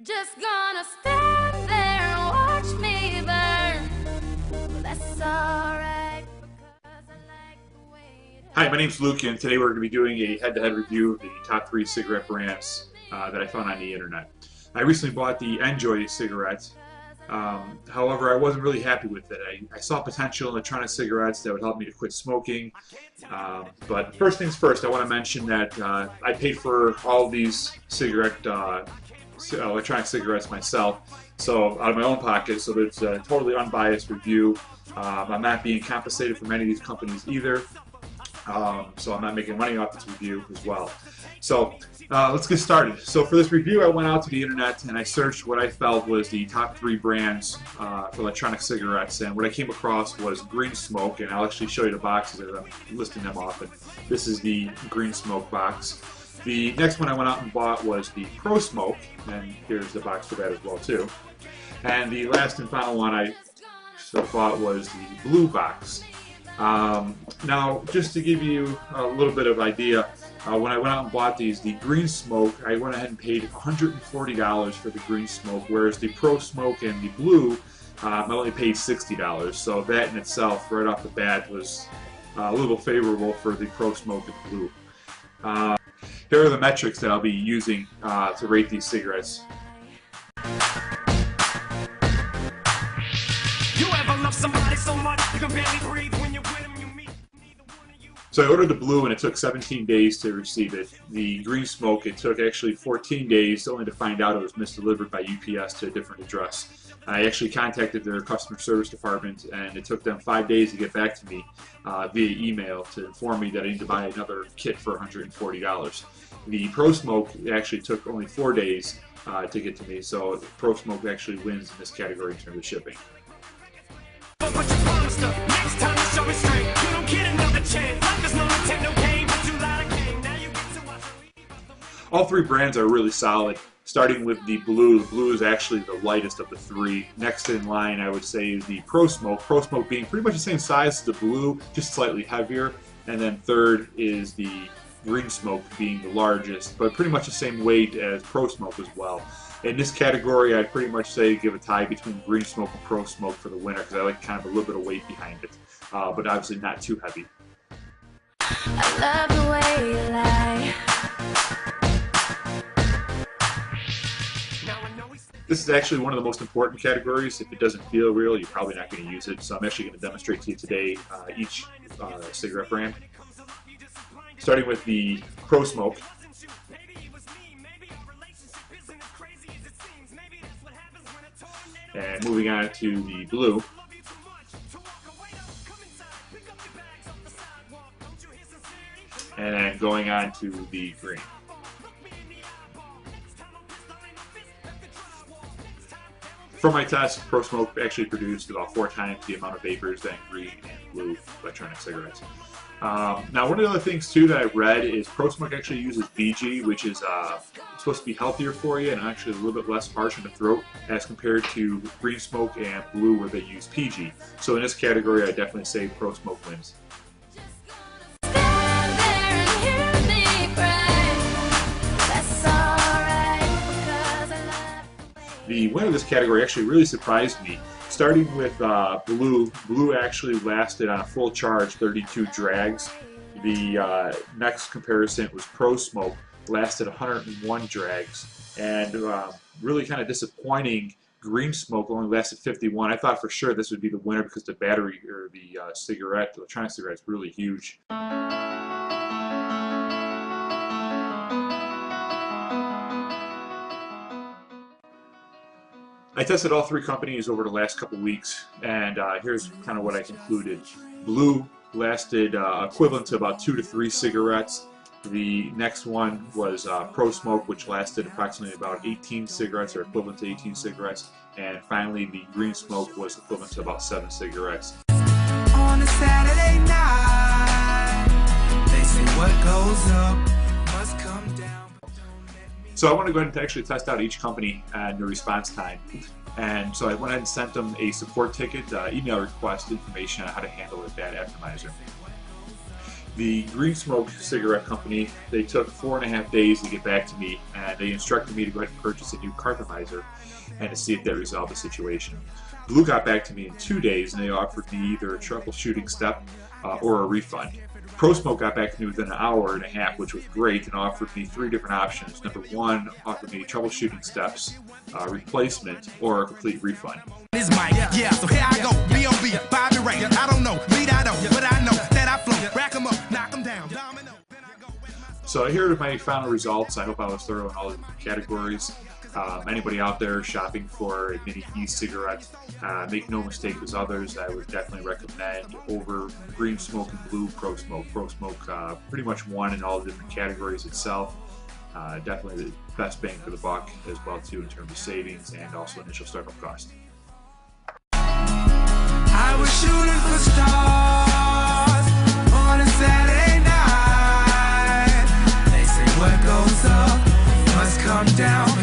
Just gonna stand there and watch me burn. Well, that's alright, because I like the way it Hi, my name's Luke, and today we're going to be doing a head-to-head review of the top 3 cigarette brands that I found on the internet. I recently bought the Enjoy cigarette. However, I wasn't really happy with it. I saw potential in electronic cigarettes that would help me to quit smoking. But first things first, I want to mention that I paid for all these electronic cigarettes myself, so out of my own pocket, so it's a totally unbiased review. I'm not being compensated from any of these companies either. So I'm not making money off this review as well. So let's get started. So for this review, I went out to the internet and I searched what I felt was the top 3 brands for electronic cigarettes, and what I came across was GreenSmoke, and I'll actually show you the boxes as I'm listing them off. And this is the GreenSmoke box. The next one I went out and bought was the ProSmoke, and here's the box for that as well too. And the last and final one I bought was the blue box. Now, just to give you a little bit of idea, when I went out and bought these, the GreenSmoke, I went ahead and paid $140 for the GreenSmoke, whereas the ProSmoke and the blue, I only paid $60. So that in itself, right off the bat, was a little favorable for the ProSmoke and blue. Here are the metrics that I'll be using to rate these cigarettes. Somebody so much you can barely breathe when you're with them, you meet neither one of you. So I ordered the blue and it took 17 days to receive it. The GreenSmoke, it took actually 14 days only to find out it was misdelivered by UPS to a different address. I actually contacted their customer service department, and it took them 5 days to get back to me via email to inform me that I need to buy another kit for $140. The ProSmoke actually took only 4 days to get to me, so ProSmoke actually wins in this category in terms of shipping. But you promised her next time you show it straight. You don't get another chance. Life is no Nintendo game, but you lied again. Now you get to watch. All 3 brands are really solid. Starting with the blue is actually the lightest of the 3. Next in line, I would say, is the ProSmoke. ProSmoke being pretty much the same size as the blue, just slightly heavier. And then third is the GreenSmoke, being the largest, but pretty much the same weight as ProSmoke as well. In this category, I'd pretty much say give a tie between GreenSmoke and ProSmoke for the winner, because I like kind of a little bit of weight behind it, but obviously not too heavy. I love the way you lie. This is actually one of the most important categories. If it doesn't feel real, you're probably not going to use it. So I'm actually going to demonstrate to you today each cigarette brand. Starting with the ProSmoke. And moving on to the blue. And then going on to the green. For my test, ProSmoke actually produced about 4 times the amount of vapors than green and blue electronic cigarettes. Now, one of the other things too that I read is ProSmoke actually uses BG, which is supposed to be healthier for you and actually a little bit less harsh on the throat as compared to GreenSmoke and blue, where they use PG. So in this category, I definitely say ProSmoke wins. The winner of this category actually really surprised me. Starting with blue, blue actually lasted on a full charge 32 drags. The next comparison was ProSmoke, lasted 101 drags, and really kind of disappointing, GreenSmoke only lasted 51. I thought for sure this would be the winner because the battery, or the electronic cigarette, is really huge. I tested all 3 companies over the last couple weeks, and here's kind of what I concluded. Blue lasted equivalent to about 2 to 3 cigarettes. The next one was ProSmoke, which lasted approximately about 18 cigarettes, or equivalent to 18 cigarettes. And finally, the GreenSmoke was equivalent to about 7 cigarettes. On a Saturday night, they say what goes up must come down. So I want to go ahead and actually test out each company and the response time. And so I went ahead and sent them a support ticket, email request information on how to handle a bad atomizer. The GreenSmoke cigarette company, they took 4.5 days to get back to me, and they instructed me to go ahead and purchase a new cartomizer and to see if that resolved the situation. Blue got back to me in 2 days, and they offered me either a troubleshooting step or a refund. ProSmoke got back to me within an hour and a half, which was great, and offered me 3 different options. Number 1, offered me troubleshooting steps, replacement, or a complete refund. This mic, yeah, so here I go, B.O.B., Bobby Ray, I don't know, lead I don't, but I know that I flow, rack 'em up, knock 'em down, domino. So here are my final results. I hope I was thorough in all the categories. Anybody out there shopping for a mini e-cigarette, make no mistake with others. I would definitely recommend over GreenSmoke and Blue ProSmoke. ProSmoke pretty much won in all the different categories itself. Definitely the best bang for the buck as well too in terms of savings and also initial startup cost. I was shooting for stars on a Saturday night. They say what goes up must come down.